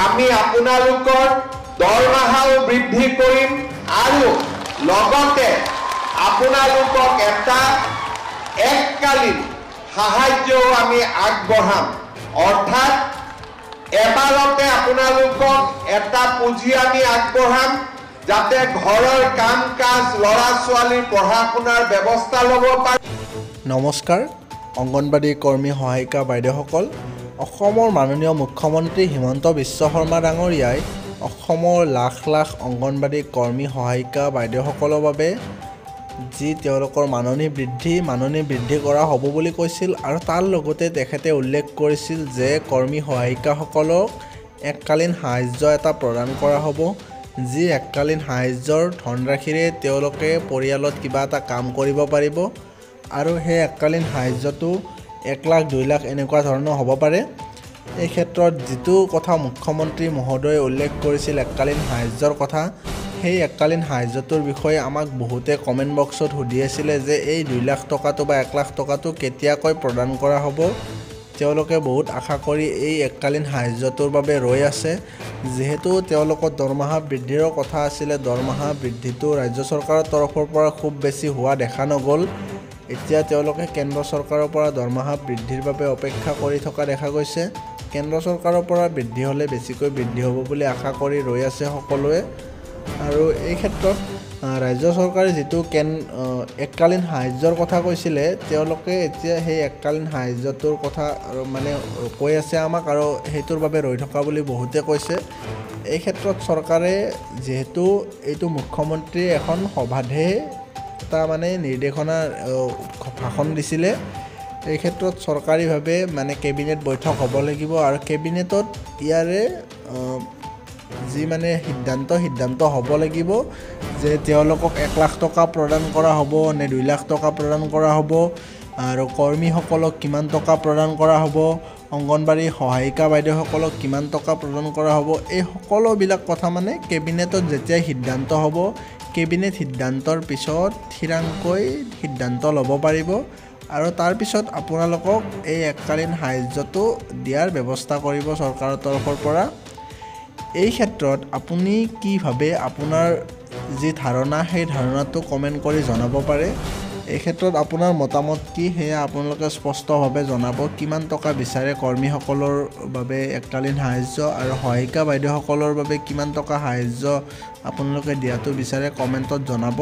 আমি আপোনালোকৰ দৰমহাও বৃদ্ধি কৰিম আৰু লগতে আপোনালোকক এটা এককালীন সাহায্যও আমি আগবঢ়াম। অৰ্থাৎ এবাৰতে আপোনালোকক এটা পুঁজি আমি আগবঢ়াম যাতে ঘৰৰ কাম কাজ ল'ৰা ছোৱালীৰ পঢ়া শুনাৰ ব্যৱস্থা ল'ব পাৰে। নমস্কাৰ অংগনবাড়ী কৰ্মী সহায়িকা বাইদেউসকল। অসমৰ মাননীয় মুখ্যমন্ত্ৰী হিমন্ত বিশ্ব শৰ্মা ডাঙৰীয়াই অসমৰ লাখ লাখ অংগনবাড়ী কৰ্মী সহায়িকা বাইদেউসকলৰ বাবে যি তেওঁলোকৰ মাননি বৃদ্ধি কৰা হ'ব বুলি কৈছিল আৰু তাৰ লগতে তেখেতে উল্লেখ কৰিছিল যে কৰ্মী সহায়িকাসকলক এককালীন সাহায্য এটা প্ৰদান কৰা হ'ব, যি এককালীন সাহায্যৰ ধনৰাশিৰে তেওঁলোকে পৰিয়ালত কিবা এটা কাম কৰিব পাৰিব আৰু সেই এককালীন সাহায্যটো 1 লাখ 2 লাখ এনেকুৱা ধৰণৰ হ'ব পাৰে। এই ক্ষেত্ৰত যিটো কথা মুখ্যমন্ত্ৰী মহোদয়ে উল্লেখ কৰিছিল এককালীন সাহায্যৰ কথা, সেই এককালীন সাহায্যটোৰ বিষয়ে আমাক বহুতে কমেণ্ট বক্সত সুধি আছিলে যে এই 2 লাখ টকাটো বা 1 লাখ টকাটো কেতিয়াকৈ প্ৰদান কৰা হ'ব। তেওঁলোকে বহুত আশা কৰি এই এককালীন সাহায্যটোৰ বাবে ৰৈ আছে। যিহেতু তেওঁলোকৰ দৰমহা বৃদ্ধিৰ কথা আছিলে, দৰমহা বৃদ্ধিটো ৰাজ্য চৰকাৰৰ তৰফৰ পৰা খুব বেছি হোৱা দেখা নগ'ল। এতিয়া তেওঁলোকে কেন্দ্ৰ চৰকাৰৰ পৰা দৰমহা বৃদ্ধিৰ বাবে অপেক্ষা কৰি থকা দেখা গৈছে। কেন্দ্ৰ চৰকাৰৰ পৰা বৃদ্ধি হ'লে বেছিকৈ বৃদ্ধি হ'ব বুলি আশা কৰি ৰৈ আছে সকলোৱে। আৰু এই ক্ষেত্ৰত ৰাজ্য চৰকাৰে যিটো এককালীন সাহায্যৰ কথা কৈছিলে, তেওঁলোকে এতিয়া সেই এককালীন সাহায্যটোৰ কথা মানে কৈ আছে আমাক আৰু সেইটোৰ বাবে ৰৈ থকা বুলি বহুতে কৈছে। এই ক্ষেত্ৰত চৰকাৰে যিহেতু এইটো মুখ্যমন্ত্ৰীয়ে এখন সভাতহে এটা মানে নিৰ্দেশনা ভাষণ দিছিলে, এই ক্ষেত্ৰত চৰকাৰীভাৱে মানে কেবিনেট বৈঠক হ'ব লাগিব আৰু কেবিনেটত ইয়াৰে যি মানে সিদ্ধান্ত হ'ব লাগিব যে তেওঁলোকক 1 লাখ টকা প্ৰদান কৰা হ'ব নে 2 লাখ টকা প্ৰদান কৰা হ'ব আৰু কৰ্মীসকলক কিমান টকা প্ৰদান কৰা হ'ব, অংগনবাড়ী সহায়িকা বাইদেউসকলক কিমান টকা প্ৰদান কৰা হ'ব। এই সকলোবিলাক কথা মানে কেবিনেটত যেতিয়াই সিদ্ধান্ত হ'ব, কেবিনেট সিদ্ধান্তৰ পিছত থিৰাংকৈ সিদ্ধান্ত ল'ব পাৰিব আৰু তাৰপিছত আপোনালোকক এই এককালীন সাহায্যটো দিয়াৰ ব্যৱস্থা কৰিব চৰকাৰৰ তৰফৰ পৰা। এই ক্ষেত্ৰত আপুনি কি ভাবে, আপোনাৰ যি ধাৰণা সেই ধাৰণাটো কমেণ্ট কৰি জনাব পাৰে। এই ক্ষেত্ৰত আপোনাৰ মতামত কি সেয়া আপোনালোকে স্পষ্টভাৱে জনাব। কিমান টকা বিচাৰে কৰ্মীসকলৰ বাবে এককালীন সাহায্য আৰু সহায়িকা বাইদেউসকলৰ বাবে কিমান টকা সাহায্য আপোনালোকে দিয়াটো বিচাৰে কমেণ্টত জনাব।